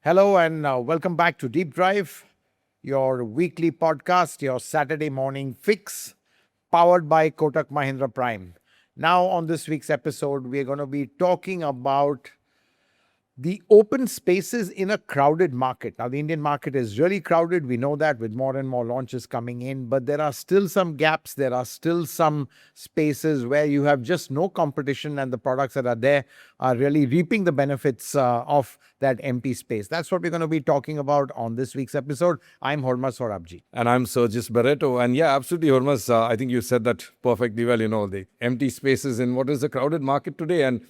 Hello and welcome back to Deep Drive, your weekly podcast, your Saturday morning fix, powered by Kotak Mahindra Prime. Now, on this week's episode, we are going to be talking about the open spaces in a crowded market. Now, the Indian market is really crowded. We know that with more and more launches coming in, but there are still some gaps. There are still some spaces where you have just no competition and the products that are there are really reaping the benefits of that empty space. That's what we're going to be talking about on this week's episode. I'm Hormazd Sorabjee. And I'm Sergius Barretto. And yeah, absolutely, Hormazd. I think you said that perfectly well. The empty spaces in what is a crowded market today. And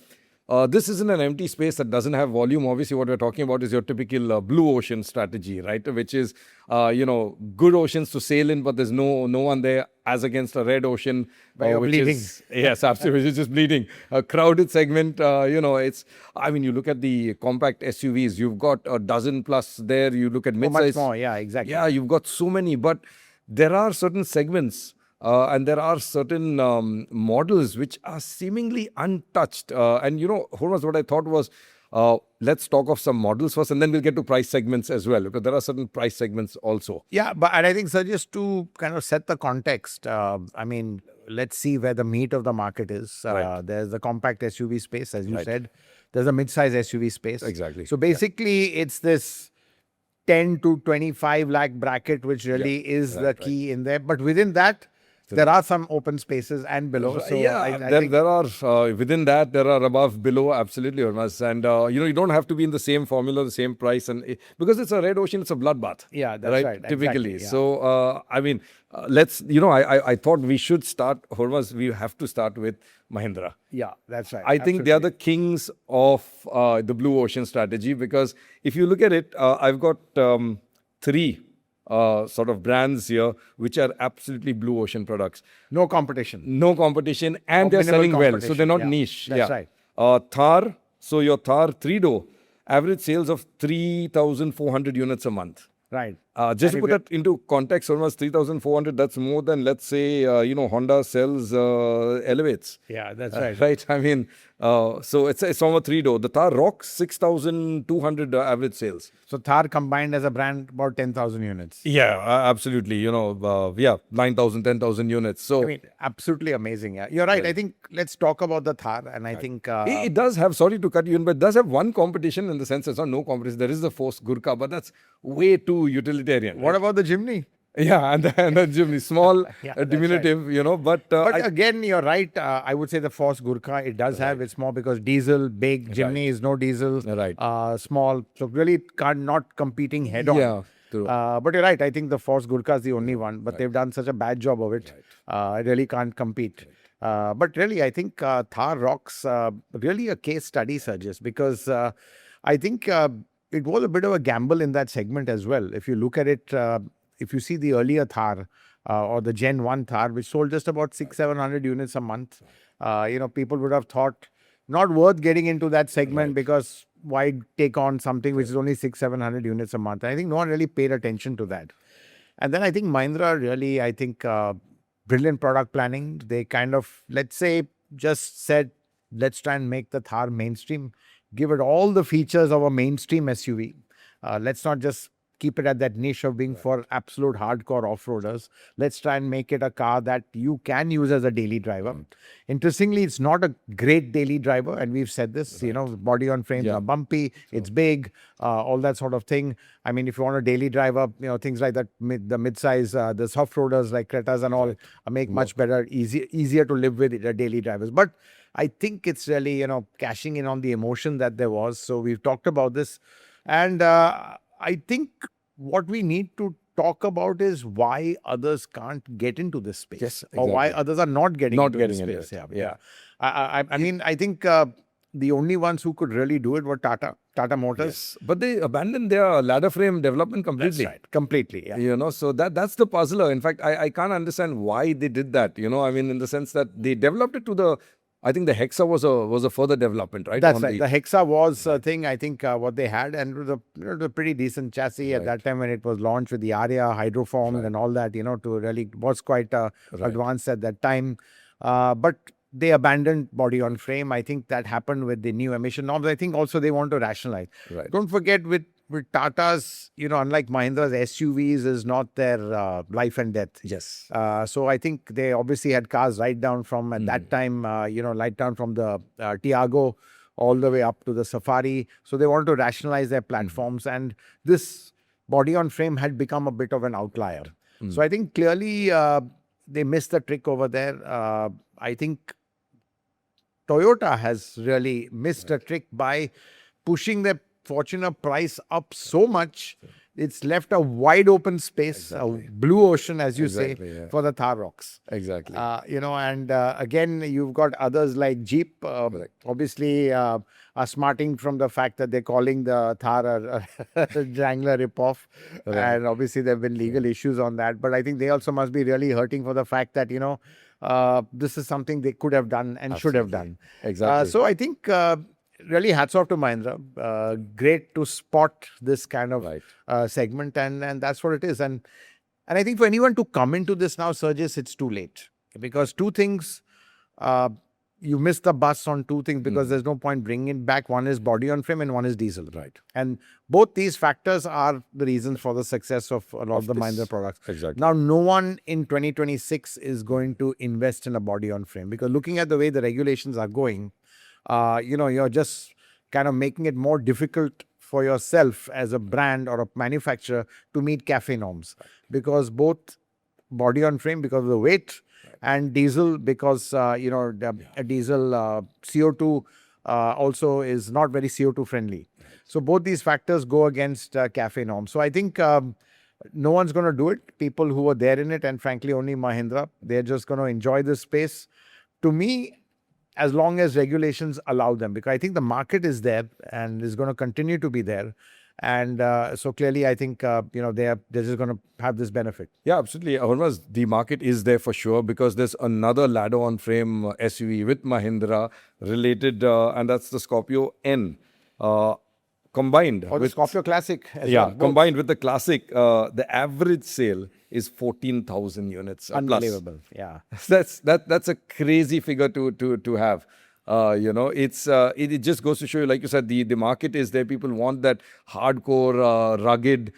this isn't an empty space that doesn't have volume. Obviously, what we're talking about is your typical blue ocean strategy, right? Which is, good oceans to sail in, but there's no one there as against a red ocean. Which bleeding. Yes, absolutely. It's just bleeding. A crowded segment, you look at the compact SUVs, you've got a dozen plus there. You look at mid-size. Much more, yeah, exactly. Yeah, you've got so many, but there are certain segments and there are certain models which are seemingly untouched. Hormazd, what I thought was, let's talk of some models first, and then we'll get to price segments as well, because there are certain price segments also. Yeah, and I think, sir, just to kind of set the context, let's see where the meat of the market is. Right. There's the compact SUV space, as you Right. said. There's a mid-size SUV space. Exactly. So basically, it's this 10 to 25 lakh bracket, which really is the key in there. But within that, there are some open spaces and below. So I think there are within that there are above, below, absolutely, Hormazd. And you don't have to be in the same formula, the same price, and because it's a red ocean, it's a bloodbath. Yeah, that's right. Typically, Exactly, yeah. so let's. I thought we should start, Hormazd. We have to start with Mahindra. Yeah, that's right. I think they are the kings of the blue ocean strategy, because if you look at it, I've got three sort of brands here which are absolutely blue ocean products. No competition. No competition, and Or they're minimal selling well, so competition, they're not yeah. niche. That's right. Thar, so your Thar 3-door, average sales of 3,400 units a month. Right. Just to And put that into context, almost 3,400, that's more than, let's say, Honda sells Elevates. Yeah, that's right. Right. So it's from a 3-door. The Thar Roxx, 6,200 average sales. So Thar combined as a brand, about 10,000 units. Yeah, absolutely. 9,000, 10,000 units. So Absolutely amazing. Yeah, you're right. I think let's talk about the Thar. And I think it does have, sorry to cut you in, but it does have one competition, in the sense it's not no competition. There is the Force Gurkha, but that's way too utilitarian. what about the Jimny? Yeah, and the Jimny, small, Yeah, that's diminutive, but But again, you're right. I would say the Force Gurkha, it does have, it's more because diesel, big, Jimny is no diesel, Right. small. So really not competing head on. Yeah, true. But you're right. I think the Force Gurkha is the only one, but they've done such a bad job of it. I really can't compete. But really, I think Thar Roxx, really a case study, Sergius, because I think it was a bit of a gamble in that segment as well. If you look at it, if you see the earlier Thar or the Gen 1 Thar, which sold just about 600-700 units a month, people would have thought not worth getting into that segment, because why take on something which is only 600-700 units a month? I think no one really paid attention to that. And then I think Mahindra really, brilliant product planning. They kind of, let's say, just said, let's try and make the Thar mainstream, give it all the features of a mainstream SUV. Let's not just keep it at that niche of being for absolute hardcore off-roaders. Let's try and make it a car that you can use as a daily driver. Interestingly, it's not a great daily driver, and we've said this, body on frames are bumpy, it's big, all that sort of thing. I mean, if you want a daily driver, things like that, the mid-size, the soft-roaders like Cretas and all make much better, easier to live with daily drivers. But I think it's really, cashing in on the emotion that there was. So we've talked about this. And I think what we need to talk about is why others can't get into this space. Yes, Or why exactly. others are not getting into this into space. it. Yeah. I think the only ones who could really do it were Tata Motors. Yes. But they abandoned their ladder frame development completely. That's right. Completely. Yeah. So that's the puzzler. In fact, I can't understand why they did that. In the sense that they developed it to I think the Hexa was a further development, right? That's right. The Hexa was a thing, I think, what they had, and it was a pretty decent chassis at that time when it was launched with the Aria hydroformed and all that, to really was quite advanced at that time. But they abandoned body on frame. I think that happened with the new emission norms. I think also they want to rationalize. Right. Don't forget, with with Tata's, unlike Mahindra's SUVs is not their life and death. Yes. So I think they obviously had cars right down from at that time, right down from the Tiago all the way up to the Safari. So they wanted to rationalize their platforms, and this body on frame had become a bit of an outlier. So I think clearly they missed the trick over there. I think Toyota has really missed a trick by pushing their Fortuner price up so much. It's left a wide open space, a blue ocean, as you say, for the Thar Roxx. Exactly. And again, you've got others like Jeep, obviously are smarting from the fact that they're calling the Thar a Wrangler ripoff. And obviously, there have been legal issues on that. But I think they also must be really hurting for the fact that, this is something they could have done and should have done. Exactly. So I think really hats off to Mahindra. Great to spot this kind of segment, and that's what it is. And I think for anyone to come into this now, Sergius, it's too late. Because two things, you missed the bus on two things because there's no point bringing it back. One is body on frame and one is diesel. Right. And both these factors are the reasons for the success of a lot of the Mahindra products. Exactly. Now, no one in 2026 is going to invest in a body on frame because looking at the way the regulations are going, you're just kind of making it more difficult for yourself as a brand or a manufacturer to meet CAFE norms because both body on frame because of the weight and diesel because, diesel CO2 also is not very CO2 friendly. So both these factors go against CAFE norms. So I think no one's going to do it. People who were there in it and frankly only Mahindra, they're just going to enjoy this space. To me, as long as regulations allow them, because I think the market is there and is going to continue to be there. And so clearly, I think, they're just going to have this benefit. Yeah, absolutely. Hormazd, the market is there for sure because there's another ladder on frame SUV with Mahindra related, and that's the Scorpio-N. Combined or the Scorpio Classic. Combined with the Classic, the average sale is 14,000 units. Unbelievable. Plus. That's a crazy figure to have. It just goes to show you, like you said, the market is there. People want that hardcore, rugged,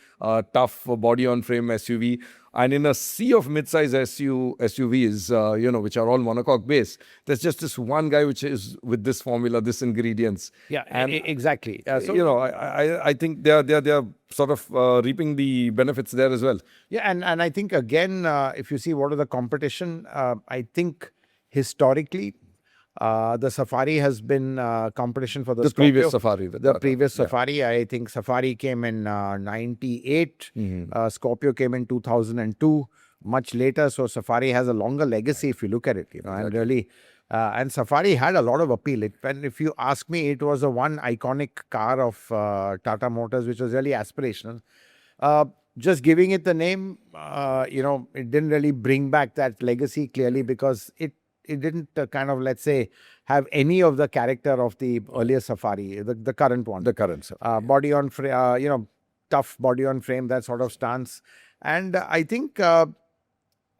tough body on frame SUV. And in a sea of mid-size SUVs, which are all monocoque based, there's just this one guy which is with this formula, this ingredients. Yeah, and exactly. I think they're sort of reaping the benefits there as well. Yeah, and I think again, if you see what are the competition, I think historically, the Safari has been competition for the Scorpio. Previous Safari. The previous Safari. I think Safari came in 98. Scorpio came in 2002. Much later. So Safari has a longer legacy if you look at it. And really, and Safari had a lot of appeal. And if you ask me, it was the one iconic car of Tata Motors, which was really aspirational. Just giving it the name, it didn't really bring back that legacy clearly because it didn't let's say, have any of the character of the earlier Safari, the current one. The current Safari. Body on frame, tough body on frame, that sort of stance. And I think,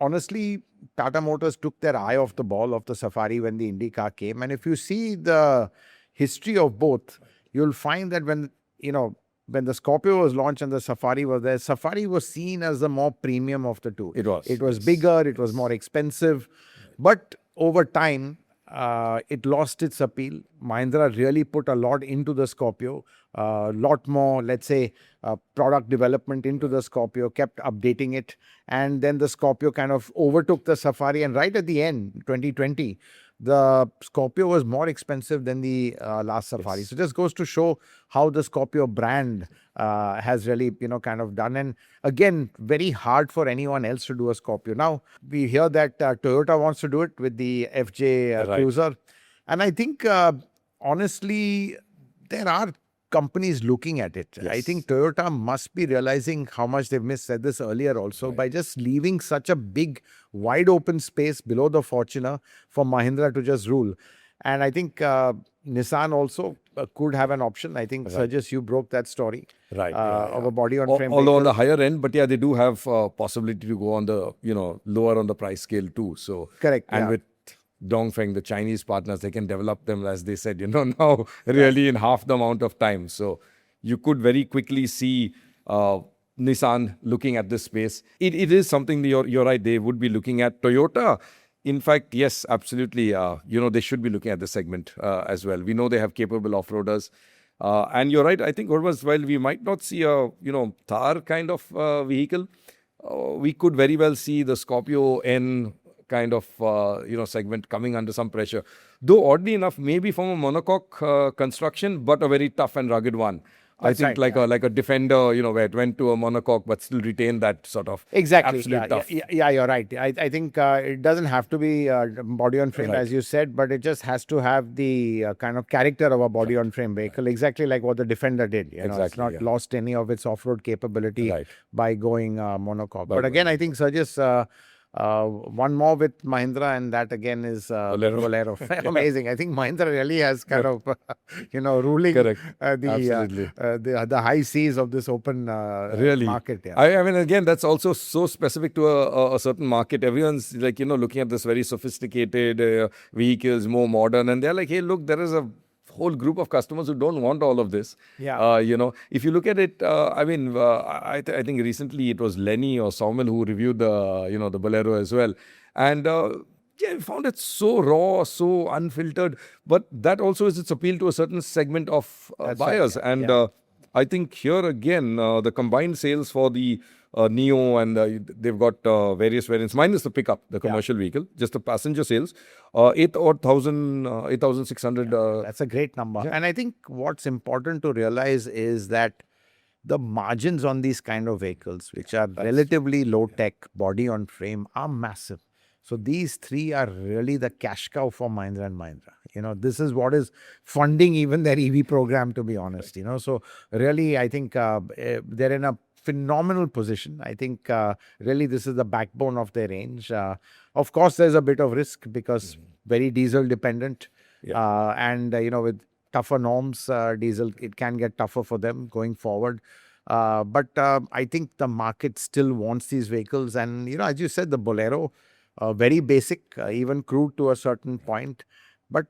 honestly, Tata Motors took their eye off the ball of the Safari when the Indy car came. And if you see the history of both, you'll find that when the Scorpio was launched and the Safari was there, Safari was seen as the more premium of the two. It was. It was bigger, it was more expensive. But over time, it lost its appeal. Mahindra really put a lot into the Scorpio, a lot more, let's say, product development into the Scorpio, kept updating it. And then the Scorpio kind of overtook the Safari. And right at the end, 2020, the Scorpio was more expensive than the last Safari. Yes. So just goes to show how the Scorpio brand has really, kind of done. And again, very hard for anyone else to do a Scorpio. Now, we hear that Toyota wants to do it with the FJ Cruiser. And I think, honestly, there are companies looking at it. Yes. I think Toyota must be realizing how much they've missed. Said this earlier also, by just leaving such a big, wide open space below the Fortuner for Mahindra to just rule. And I think Nissan also could have an option. I think, Sergius, you broke that story of a body on frame. Although on the higher end, but they do have possibility to go on the, lower on the price scale too. So correct. And with Dongfeng, the Chinese partners, they can develop them, as they said, now really in half the amount of time. So you could very quickly see Nissan looking at this space. It is something you're right. They would be looking at Toyota. In fact, yes, absolutely. They should be looking at this segment as well. We know they have capable off-roaders. And you're right. I think, Hormazd, while we might not see a, Thar kind of vehicle, we could very well see the Scorpio-N kind of, segment coming under some pressure. Though, oddly enough, maybe from a monocoque construction, but a very tough and rugged one. I think like a Defender, where it went to a monocoque, but still retained that sort of absolute tough. Yeah, you're right. I think it doesn't have to be body on frame, as you said, but it just has to have the kind of character of a body on frame vehicle, exactly like what the Defender did. It's not lost any of its off-road capability by going monocoque. But again, I think Sergius, one more with Mahindra, and that again is Bolero. Amazing. I think Mahindra really has kind of, ruling the high seas of this open market. Yeah. I mean, again, that's also so specific to a certain market. Everyone's like, looking at this very sophisticated vehicles, more modern, and they're like, hey, look, there is a whole group of customers who don't want all of this. Yeah. If you look at it, I think recently it was Lenny or Saumil who reviewed the Bolero as well. And I found it so raw, so unfiltered. But that also is its appeal to a certain segment of buyers. Right, yeah. And I think here again, the combined sales for the Neo, and they've got various variants, minus the pickup, the commercial vehicle, just the passenger sales, 8,600. That's a great number. Yeah. And I think what's important to realize is that the margins on these kind of vehicles, which are relatively low tech, body on frame, are massive. So these three are really the cash cow for Mahindra and Mahindra. This is what is funding even their EV program, to be honest. So really, I think they're in a phenomenal position. I think really this is the backbone of their range. Of course, there's a bit of risk because very diesel dependent. And, with tougher norms, diesel, it can get tougher for them going forward. But I think the market still wants these vehicles. And, as you said, the Bolero, very basic, even crude to a certain point. But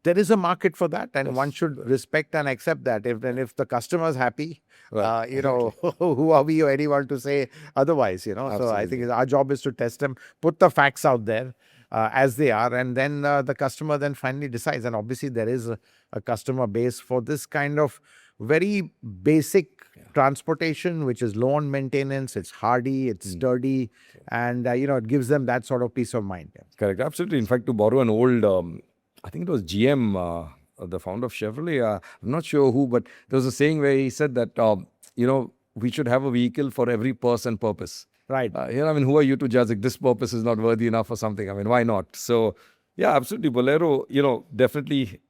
there is a market for that, and one should respect and accept that. If the customer is happy, who are we or anyone to say otherwise? So I think our job is to test them, put the facts out there as they are, and then the customer then finally decides. And obviously, there is a customer base for this kind of very basic transportation, which is low on maintenance, it's hardy, it's sturdy, and it gives them that sort of peace of mind. Correct, absolutely. In fact, to borrow an old, I think it was GM, the founder of Chevrolet, I'm not sure who, but there was a saying where he said that, we should have a vehicle for every purse and purpose. Right. Who are you to judge if this purpose is not worthy enough or something? Why not? So, yeah, absolutely. Bolero, definitely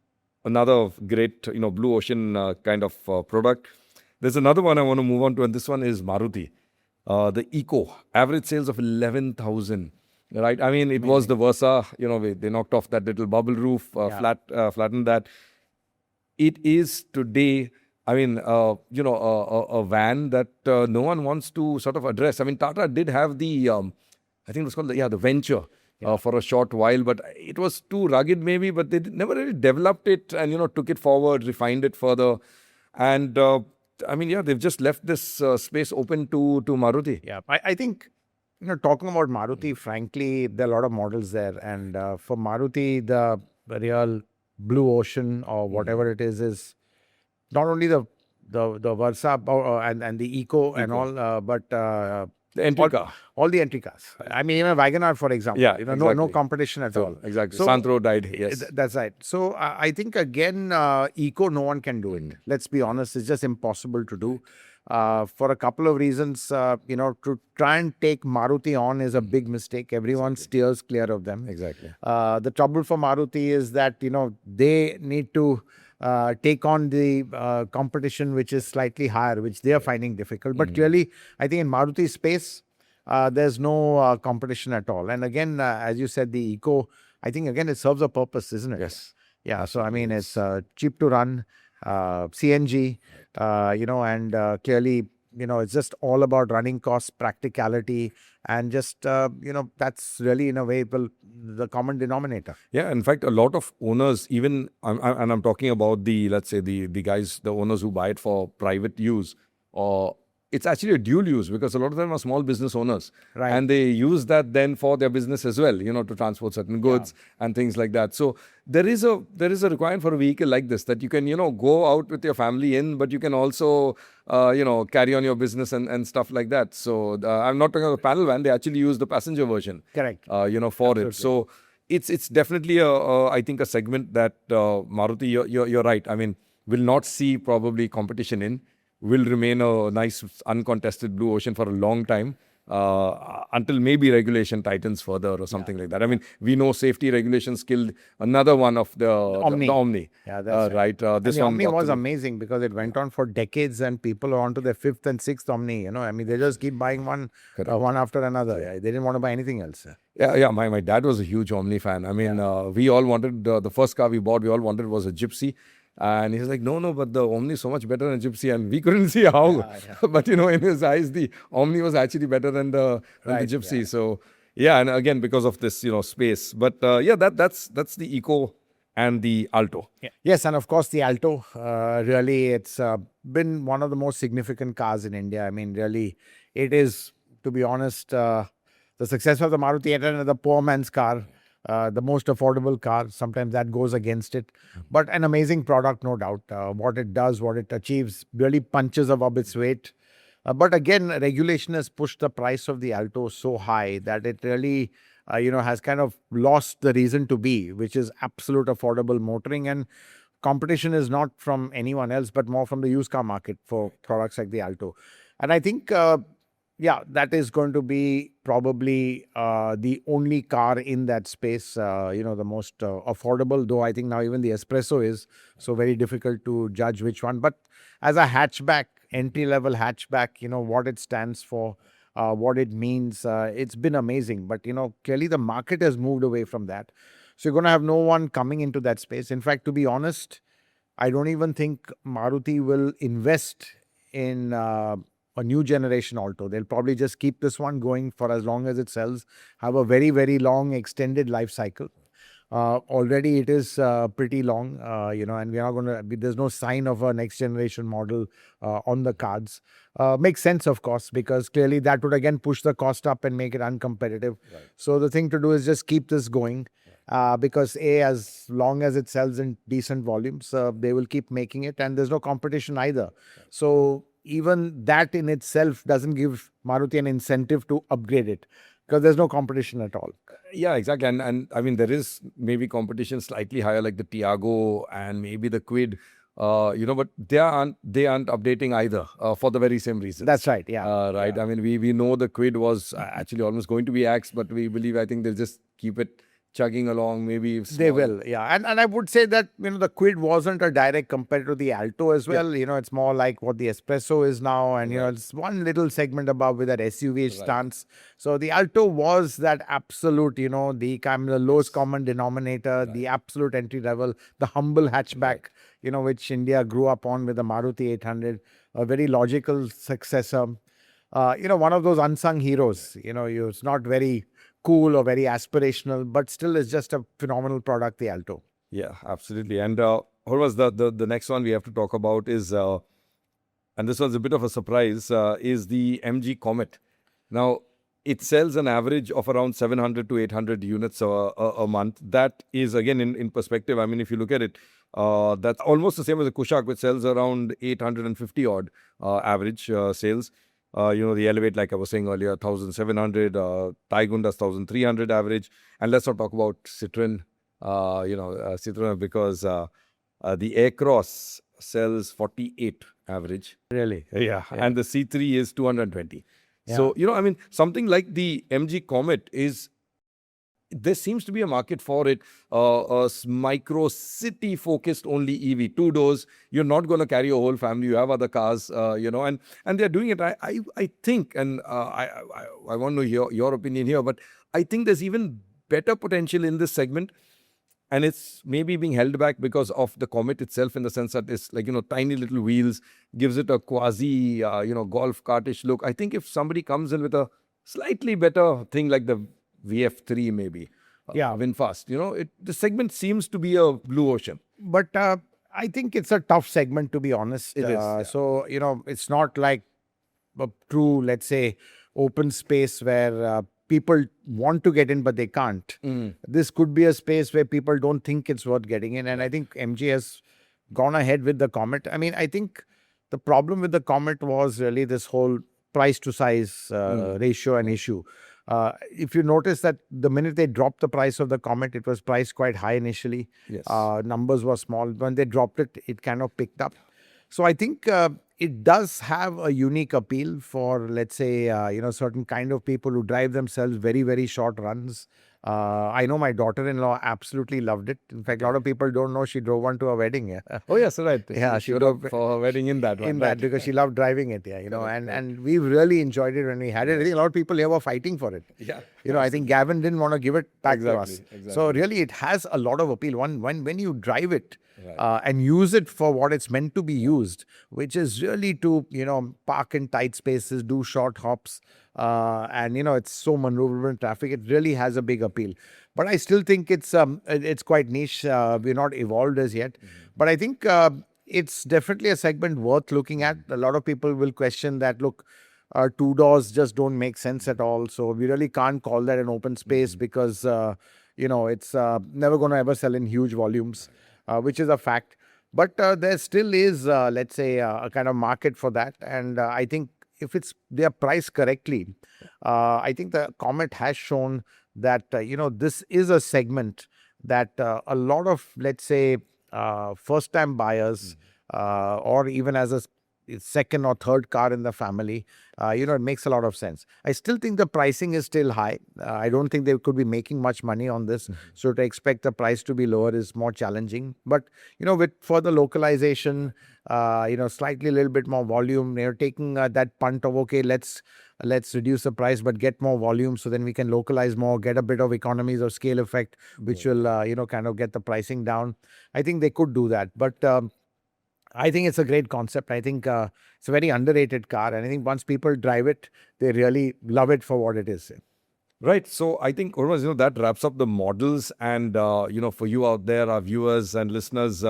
another great, blue ocean kind of product. There's another one I want to move on to, and this one is Maruti. The Eeco, average sales of 11,000. Right? It was the Versa, they knocked off that little bubble roof, flattened that. It is today, a van that no one wants to sort of address. Tata did have the, I think it was called the Venture for a short while, but it was too rugged maybe, but they never really developed it and, took it forward, refined it further. And, they've just left this space open to Maruti. Yeah, I think, talking about Maruti, frankly, there are a lot of models there. And for Maruti, the real blue ocean or whatever it is not only the Versa and the Eeco and all, but the entry car. All the entry cars. Even Wagoner, for example. Yeah, exactly. No competition at all. Exactly. So, Santro died, yes. That's right. So I think, again, Eeco, no one can do it. Let's be honest, it's just impossible to do. For a couple of reasons, to try and take Maruti on is a big mistake. Everyone steers clear of them. Exactly. The trouble for Maruti is that, they need to take on the competition which is slightly higher, which they are finding difficult. But clearly, I think in Maruti's space, there's no competition at all. And again, as you said, the Eeco, I think, again, it serves a purpose, isn't it? Yes. Yeah. So, it's cheap to run, CNG, and clearly it's just all about running costs, practicality, and just, that's really in a way the common denominator. Yeah, in fact, a lot of owners, even, and I'm talking about let's say the guys, the owners who buy it for private use, or it's actually a dual use, because a lot of them are small business owners, Right. and they use that then for their business as well, to transport certain goods and things like that. So there is a requirement for a vehicle like this, that you can go out with your family in, but you can also carry on your business and stuff like that. So I'm not talking about the panel van; they actually use the passenger version. Correct. For Absolutely. it. So it's definitely I think a segment that Maruti, you're right. I mean, will not see probably competition in. Will remain a nice uncontested blue ocean for a long time, until maybe regulation tightens further or something like that. I mean, we know safety regulations killed another one of the Omni. Yeah, that's right. And This the one Omni got was to- amazing because it went on for decades, and people are on to their fifth and sixth Omni. I mean, they just keep buying one after another. Yeah, they didn't want to buy anything else. Yeah. My dad was a huge Omni fan. I mean, we all wanted the first car we bought. We all wanted was a Gypsy. And he's like, no, but the Omni is so much better than Gypsy. And we couldn't see how. But, in his eyes, the Omni was actually better than the Gypsy. Yeah. So, yeah, and again, because of this, space. But, that's the Eeco and the Alto. Yeah. Yes, and of course the Alto. Really, it's been one of the most significant cars in India. I mean, really, it is, to be honest, the success of the Maruti 800, the poor man's car. The most affordable car. Sometimes that goes against it. But an amazing product, no doubt. What it does, what it achieves, really punches above its weight. But again, regulation has pushed the price of the Alto so high that it really, has kind of lost the reason to be, which is absolute affordable motoring. And competition is not from anyone else, but more from the used car market for products like the Alto. And I think... that is going to be probably the only car in that space, the most affordable, though I think now even the Espresso is, so very difficult to judge which one. But as a hatchback, entry-level hatchback, what it stands for, what it means, it's been amazing. But, clearly the market has moved away from that. So you're going to have no one coming into that space. In fact, to be honest, I don't even think Maruti will invest in... a new generation Alto. They'll probably just keep this one going for as long as it sells, have a very, very long extended life cycle. Already it is pretty long, and we're not going to, there's no sign of a next generation model on the cards. Makes sense, of course, because clearly that would again push the cost up and make it uncompetitive. Right. So the thing to do is just keep this going. Because as long as it sells in decent volumes, they will keep making it, and there's no competition either. Right. So even that in itself doesn't give Maruti an incentive to upgrade it, because there's no competition at all. Yeah, exactly. And I mean, there is maybe competition slightly higher, like the Tiago and maybe the Quid, but they aren't updating either for the very same reason. That's right. Yeah. Right. Yeah. I mean, we know the Quid was actually almost going to be axed, but we believe, I think they'll just keep it chugging along, maybe they will, yeah. And I would say that the Quid wasn't a direct competitor to the Alto as well. It's more like what the Espresso is now, and it's one little segment above with that SUV stance. So the Alto was that absolute, the lowest common denominator, the absolute entry level, the humble hatchback, which India grew up on with the Maruti 800, a very logical successor. One of those unsung heroes. It's not very cool or very aspirational, but still is just a phenomenal product, the Alto. Yeah, absolutely. And Hormazd, the next one we have to talk about is, and this was a bit of a surprise, is the MG Comet. Now, it sells an average of around 700 to 800 units a month. That is, again, in perspective, I mean, if you look at it, that's almost the same as a Kushaq, which sells around 850 odd average sales. The Elevate, like I was saying earlier, 1,700, Taigun does 1,300 average. And let's not talk about Citroen, Citroen, because the Aircross sells 48 average. Really? Yeah. And the C3 is 220. Yeah. So, I mean, something like the MG Comet there seems to be a market for it, a micro city focused only EV, 2 doors. You're not going to carry your whole family. You have other cars, and they're doing it. I think, and I want to hear your opinion here, but I think there's even better potential in this segment. and it's maybe being held back because of the Comet itself, in the sense that it's like, tiny little wheels, gives it a quasi, golf cartish look. I think if somebody comes in with a slightly better thing like the VF3 maybe, VinFast, the segment seems to be a blue ocean. But I think it's a tough segment, to be honest. It is, yeah. So, it's not like a true, let's say, open space where people want to get in, but they can't. This could be a space where people don't think it's worth getting in. And I think MG has gone ahead with the Comet. I mean, I think the problem with the Comet was really this whole price to size ratio and issue. If you notice that the minute they dropped the price of the Comet, it was priced quite high initially. Yes. Numbers were small. When they dropped it, it kind of picked up. So I think it does have a unique appeal for, let's say, certain kind of people who drive themselves very, very short runs. I know my daughter-in-law absolutely loved it. In fact, a lot of people don't know she drove one to a wedding. Yeah. Oh, yes, right. Yeah, she showed up for her wedding in that one. In that, because she loved driving it, and we really enjoyed it when we had it. I think a lot of people here were fighting for it. Yeah. I think Gavin didn't want to give it back to us. Exactly. So really, it has a lot of appeal. When you drive it and use it for what it's meant to be used, which is really to, park in tight spaces, do short hops, and it's so maneuverable in traffic. It really has a big appeal. But I still think it's quite niche. We're not evolved as yet. But I think it's definitely a segment worth looking at. A lot of people will question that, look, two doors just don't make sense at all. So we really can't call that an open space because, it's never going to ever sell in huge volumes, which is a fact. But there still is, let's say, a kind of market for that. And I think if they are priced correctly, I think the Comet has shown that, this is a segment that a lot of, let's say, first-time buyers or even as a second or third car in the family, it makes a lot of sense. I still think the pricing is still high. I don't think they could be making much money on this. So to expect the price to be lower is more challenging. But, with further localization, slightly a little bit more volume, taking that punt of, okay, let's reduce the price, but get more volume so then we can localize more, get a bit of economies of scale effect, which will, kind of get the pricing down. I think they could do that. But I think it's a great concept. I think it's a very underrated car. And I think once people drive it, they really love it for what it is. Right. So I think, Hormazd, that wraps up the models. And, for you out there, our viewers and listeners,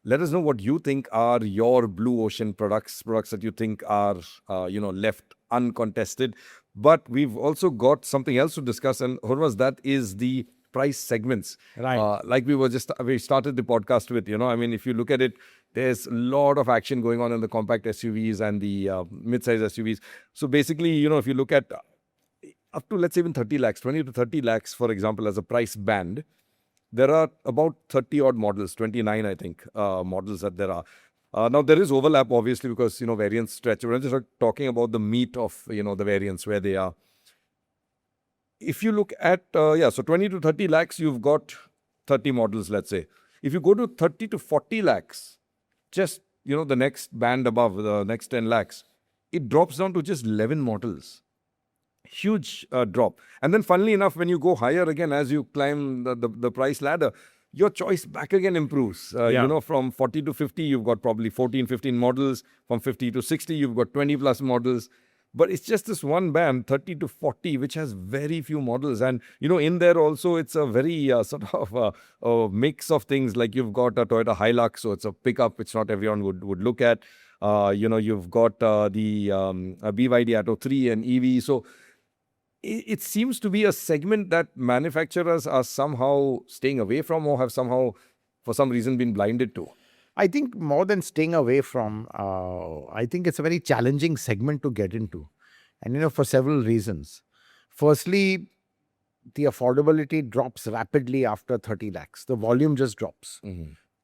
let us know what you think are your blue ocean products that you think are, left uncontested. But we've also got something else to discuss. And Hormazd, that is the price segments. Right. Like we started the podcast with, if you look at it, there's a lot of action going on in the compact SUVs and the mid-size SUVs. So basically, if you look at up to, let's say, even 30 lakhs, 20 to 30 lakhs, for example, as a price band, there are about 30 odd models, 29, I think, models that there are. Now, there is overlap, obviously, because, variants stretch. We're just talking about the meat of, the variants, where they are. If you look at, so 20 to 30 lakhs, you've got 30 models, let's say. If you go to 30 to 40 lakhs, just, the next band above, the next 10 lakhs, it drops down to just 11 models. Huge drop. And then funnily enough, when you go higher again, as you climb the price ladder, your choice back again improves. From 40 to 50, you've got probably 14, 15 models. From 50 to 60, you've got 20 plus models. But it's just this one band, 30 to 40, which has very few models. And, in there also, it's a very sort of a mix of things. Like you've got a Toyota Hilux, so it's a pickup, which not everyone would look at. You've got the BYD Atto 3 and EV. So it seems to be a segment that manufacturers are somehow staying away from or have somehow, for some reason, been blinded to. I think more than staying away from, I think it's a very challenging segment to get into. And, for several reasons. Firstly, the affordability drops rapidly after 30 lakhs. The volume just drops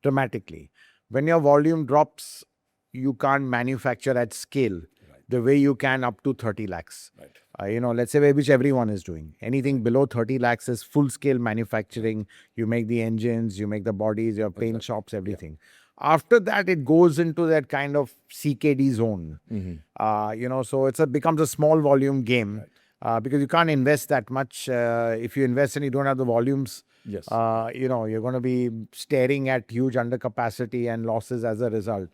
dramatically. When your volume drops, you can't manufacture at scale the way you can up to 30 lakhs. Right. Let's say which everyone is doing. Anything below 30 lakhs is full-scale manufacturing. You make the engines, you make the bodies, your paint shops, everything. After that, it goes into that kind of CKD zone. So it becomes a small volume game. because you can't invest that much. If you invest and you don't have the volumes, Yes. you're going to be staring at huge undercapacity and losses as a result.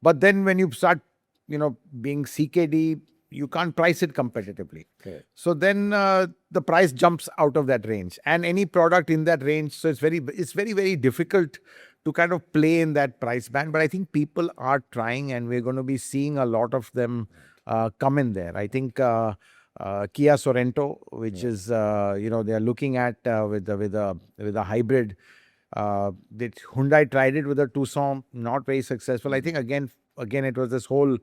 But then when you start, being CKD, you can't price it competitively. Okay. So then the price jumps out of that range, and any product in that range. So it's very, very difficult to kind of play in that price band. But I think people are trying, and we're going to be seeing a lot of them come in there. I think Kia Sorento, which is they are looking at with a hybrid. Hyundai tried it with a Tucson, not very successful. I think again it was this whole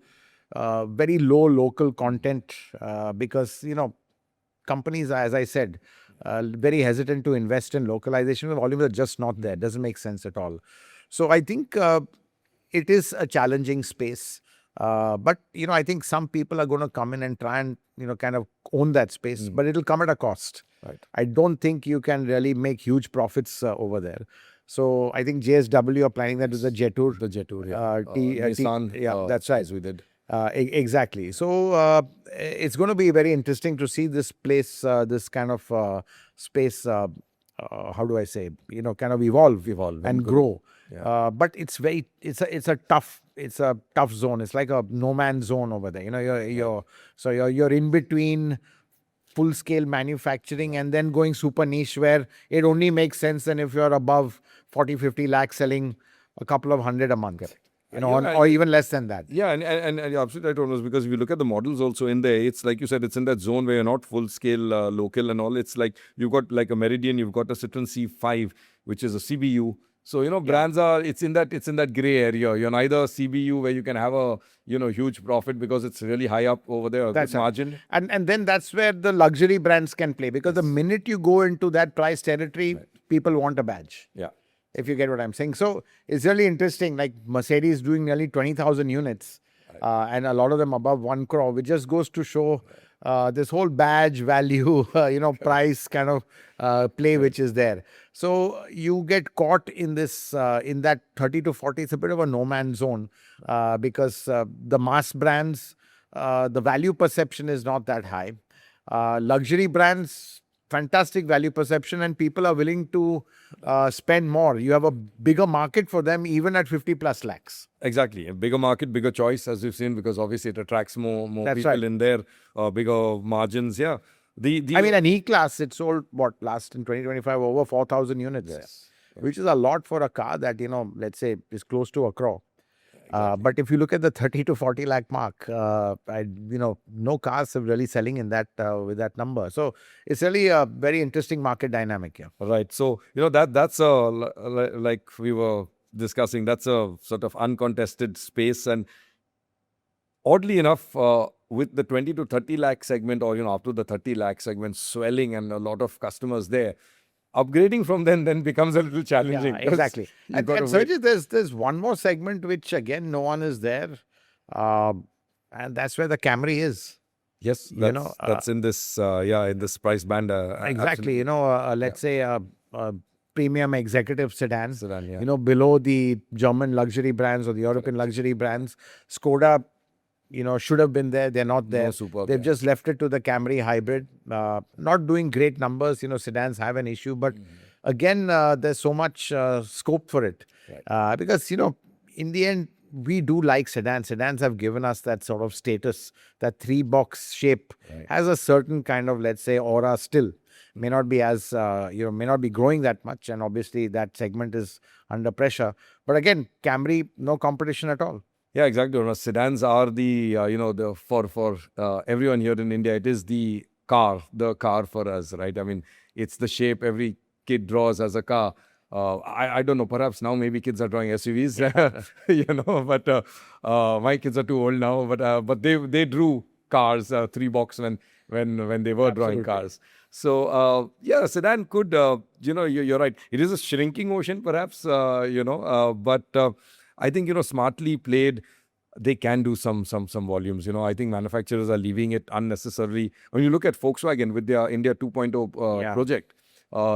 very low local content because companies, as I said, very hesitant to invest in localization. The volumes are just not there. It doesn't make sense at all. So I think it is a challenging space. But I think some people are going to come in and try and kind of own that space, but it'll come at a cost. Right. I don't think you can really make huge profits over there. So I think JSW are planning that with the Jetour. The Jetour, Nissan, that's right. as we did. Exactly. So it's going to be very interesting to see this place, this kind of space. How do I say? Kind of evolve and grow. Yeah. But it's a tough zone. It's like a no man's zone over there. You're in between full scale manufacturing and then going super niche, where it only makes sense then if you're above 40-50 lakhs selling a couple of hundred a month. Or even less than that. Yeah, and you're absolutely right, Hormazd, because if you look at the models also in there, it's like you said, it's in that zone where you're not full scale local and all. It's like you've got like a Meridian, you've got a Citroen C5, which is a CBU. So brands it's in that gray area. You're neither CBU where you can have a huge profit because it's really high up over there. That's margin. And then that's where the luxury brands can play, because the minute you go into that price territory, people want a badge. Yeah. If you get what I'm saying. So it's really interesting. Like Mercedes doing nearly 20,000 units, and a lot of them above 1 crore, which just goes to show this whole badge value, price kind of play which is there. So you get caught in this, in that 30 to 40. It's a bit of a no man's zone because the mass brands, the value perception is not that high. Luxury brands, fantastic value perception, and people are willing to spend more. You have a bigger market for them, even at 50 plus lakhs. Exactly. A bigger market, bigger choice, as we've seen, because obviously it attracts more That's people right. in there, bigger margins. Yeah. I mean, an E-Class, it sold, last in 2025, over 4,000 units, which is a lot for a car that, let's say is close to a crore. But if you look at the 30 to 40 lakh mark, no cars are really selling in that with that number. So it's really a very interesting market dynamic here. Right. So, that's like we were discussing, that's a sort of uncontested space. And oddly enough, with the 20 to 30 lakh segment, or, up to the 30 lakh segment swelling and a lot of customers there, upgrading from then becomes a little challenging. Yeah, exactly. And Sergius, there's one more segment which again no one is there, and that's where the Camry is. Yes, that's in this in this price band. Exactly. Let's say a premium executive sedan. Yeah. Below the German luxury brands or the European luxury brands. Skoda, should have been there. They're not there. No, superb, They've just left it to the Camry hybrid. Not doing great numbers. Sedans have an issue, but again, there's so much scope for it. Right. Because, in the end, we do like sedans. Sedans have given us that sort of status. That 3-box shape has a certain kind of, let's say, aura still. May not be as, may not be growing that much. And obviously, that segment is under pressure. But again, Camry, no competition at all. Yeah, exactly. Sedans are the, for everyone here in India, it is the car for us, right? I mean, it's the shape every kid draws as a car. I don't know, perhaps now maybe kids are drawing SUVs, but my kids are too old now, but they drew cars, 3-box when they were drawing cars. So, sedan could, you're right. It is a shrinking ocean, perhaps, but I think, smartly played, they can do some volumes. I think manufacturers are leaving it unnecessarily. When you look at Volkswagen with their India 2.0 project,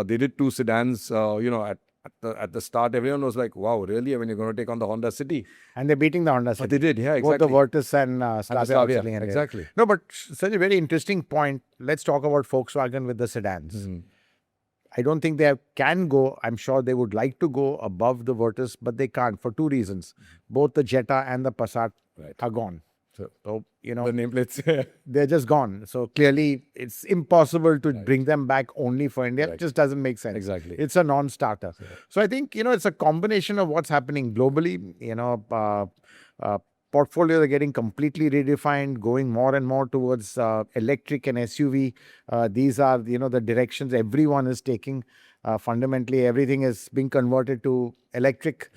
they did 2 sedans, at at the start, everyone was like, wow, really? I mean, you're going to take on the Honda City. And they're beating the Honda City. They did, yeah, Both exactly. the Virtus and Slavia. Slavia, exactly. No, but such a very interesting point. Let's talk about Volkswagen with the sedans. Mm-hmm. I don't think they can go. I'm sure they would like to go above the Virtus, but they can't for two reasons. Both the Jetta and the Passat are gone. So, you know, The nameplates. they're just gone. So clearly, it's impossible to bring them back only for India. It just doesn't make sense. Exactly. It's a non-starter. So I think, you know, it's a combination of what's happening globally. You know, portfolios are getting completely redefined, going more and more towards electric and SUV. These are, you know, the directions everyone is taking. Fundamentally, everything is being converted to electric,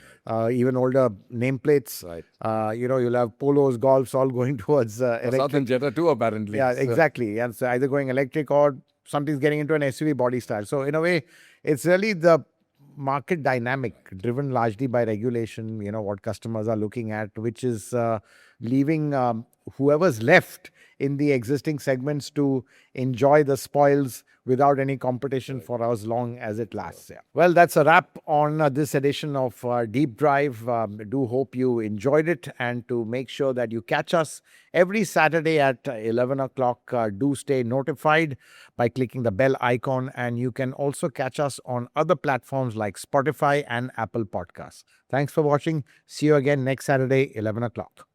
even older nameplates. Right. You know, you'll have Polos, Golfs all going towards electric. South and Jetta too, apparently. Yeah, exactly. And so either going electric or something's getting into an SUV body style. So in a way, it's really the market dynamic driven largely by regulation, you know, what customers are looking at, which is leaving whoever's left in the existing segments to enjoy the spoils without any competition for as long as it lasts. Yeah. Well, that's a wrap on this edition of Deep Drive. Do hope you enjoyed it, and to make sure that you catch us every Saturday at 11 o'clock, do stay notified by clicking the bell icon, and you can also catch us on other platforms like Spotify and Apple Podcasts. Thanks for watching. See you again next Saturday, 11 o'clock.